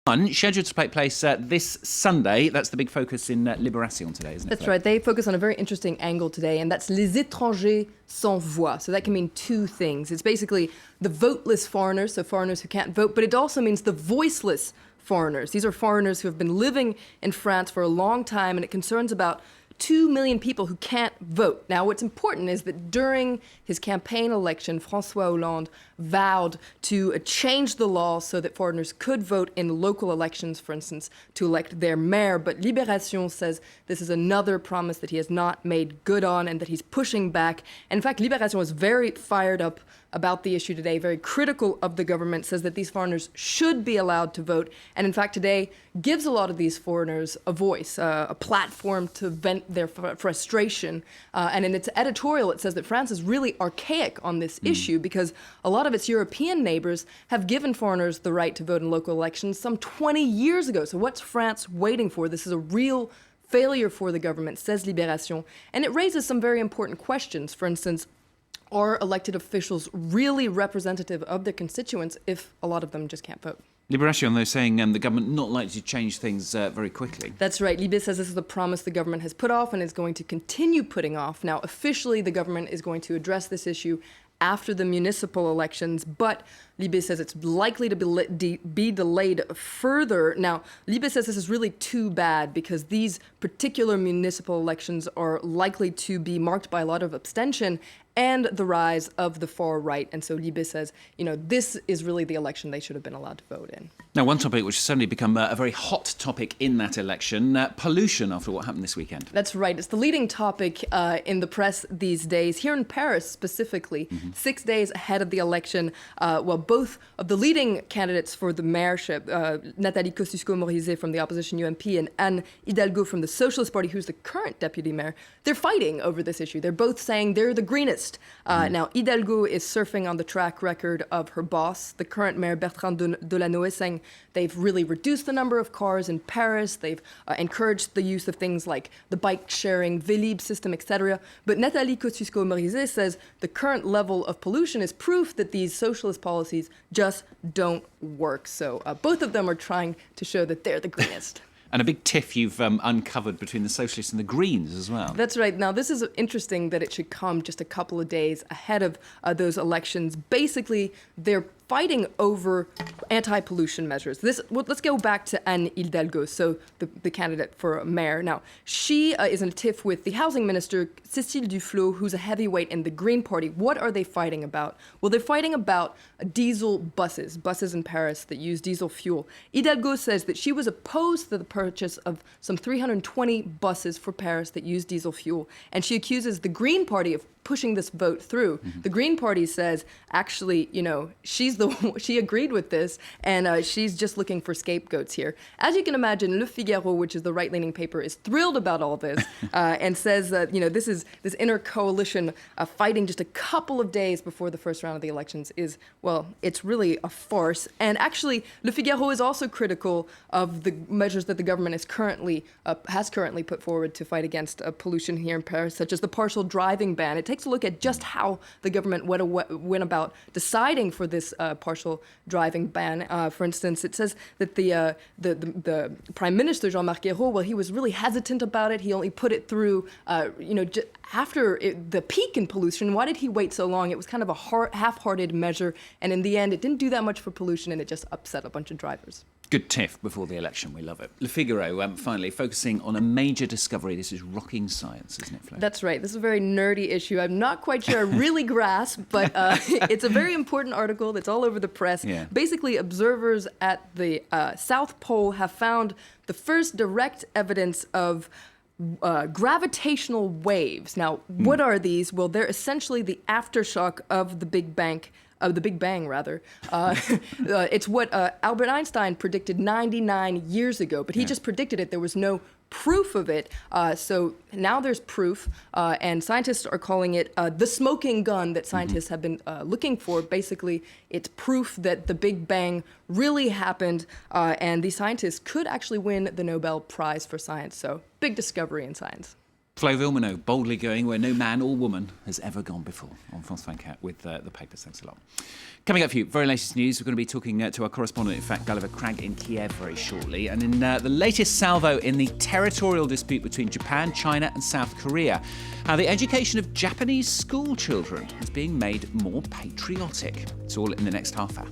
One scheduled to take place this Sunday. That's the big focus in Libération today, isn't it? That's right. They focus on a very interesting angle today, and that's les étrangers sans voix. So that can mean two things. It's basically the voteless foreigners, so foreigners who can't vote, but it also means the voiceless foreigners. These are foreigners who have been living in France for a long time, and it concerns about 2 million people who can't vote. Now, what's important is that during his campaign election, François Hollande vowed to change the law so that foreigners could vote in local elections, for instance, to elect their mayor. But Libération says this is another promise that he has not made good on and that he's pushing back. And in fact, Libération was very fired up about the issue today, very critical of the government, says that these foreigners should be allowed to vote, and in fact today gives a lot of these foreigners a voice, a platform to vent their frustration. And in its editorial, it says that France is really archaic on this issue because a lot of its European neighbors have given foreigners the right to vote in local elections some 20 years ago. So what's France waiting for? This is a real failure for the government, says Libération, and it raises some very important questions. For instance, are elected officials really representative of their constituents if a lot of them just can't vote? Libération, though, saying the government not likely to change things very quickly. That's right. Libé says this is a promise the government has put off and is going to continue putting off. Now, officially, the government is going to address this issue after the municipal elections, but Libé says it's likely to be delayed further. Now, Libé says this is really too bad because these particular municipal elections are likely to be marked by a lot of abstention and the rise of the far right. And so Libé says, this is really the election they should have been allowed to vote in. Now, one topic which has suddenly become a very hot topic in that election, pollution after what happened this weekend. That's right. It's the leading topic in the press these days. Here in Paris, specifically, 6 days ahead of the election, both of the leading candidates for the mayorship, Nathalie Kosciusko-Morizet from the opposition UMP and Anne Hidalgo from the Socialist Party, who's the current deputy mayor, they're fighting over this issue. They're both saying they're the greenest. Now, Hidalgo is surfing on the track record of her boss, the current mayor Bertrand Delanoë, saying they've really reduced the number of cars in Paris. They've encouraged the use of things like the bike sharing, Vélib system, etc. But Nathalie Kosciusko-Morizet says the current level of pollution is proof that these socialist policies just don't work. So both of them are trying to show that they're the greenest. And a big tiff you've uncovered between the Socialists and the Greens as well. That's right. Now, this is interesting that it should come just a couple of days ahead of those elections. Basically, they're fighting over anti-pollution measures. Let's go back to Anne Hidalgo, so the candidate for mayor. Now, she is in a tiff with the housing minister, Cécile Duflot, who's a heavyweight in the Green Party. What are they fighting about? Well, they're fighting about diesel buses in Paris that use diesel fuel. Hidalgo says that she was opposed to the purchase of some 320 buses for Paris that use diesel fuel, and she accuses the Green Party of pushing this vote through. The Green Party says, actually, she agreed with this, and she's just looking for scapegoats here. As you can imagine, Le Figaro, which is the right-leaning paper, is thrilled about all this and says that this inner coalition fighting just a couple of days before the first round of the elections is, well, it's really a farce. And actually, Le Figaro is also critical of the measures that the government has currently put forward to fight against pollution here in Paris, such as the partial driving ban. It takes a look at just how the government went about deciding for this partial driving ban. For instance, it says that the Prime Minister, Jean-Marc Ayrault, well, he was really hesitant about it. He only put it through, after the peak in pollution. Why did he wait so long? It was kind of a half-hearted measure, and in the end, it didn't do that much for pollution, and it just upset a bunch of drivers. Good tiff before the election. We love it. Le Figaro, finally, focusing on a major discovery. This is rocking science, isn't it, Flo? That's right. This is a very nerdy issue. I'm not quite sure I really grasp, but it's a very important article that's all over the press. Yeah. Basically, observers at the South Pole have found the first direct evidence of gravitational waves. Now, what are these? Well, they're essentially the aftershock of the Big Bang. It's what Albert Einstein predicted 99 years ago, but he just predicted it. There was no proof of it. So now there's proof, and scientists are calling it the smoking gun that scientists have been looking for. Basically, it's proof that the Big Bang really happened, and these scientists could actually win the Nobel Prize for Science. So big discovery in science. Flo Vilmano boldly going where no man or woman has ever gone before on France 24 with the papers. Thanks a lot. Coming up for you, very latest news. We're going to be talking to our correspondent, in fact, Gulliver Cragg in Kiev very shortly. And in the latest salvo in the territorial dispute between Japan, China and South Korea, how the education of Japanese school children is being made more patriotic. It's all in the next half hour.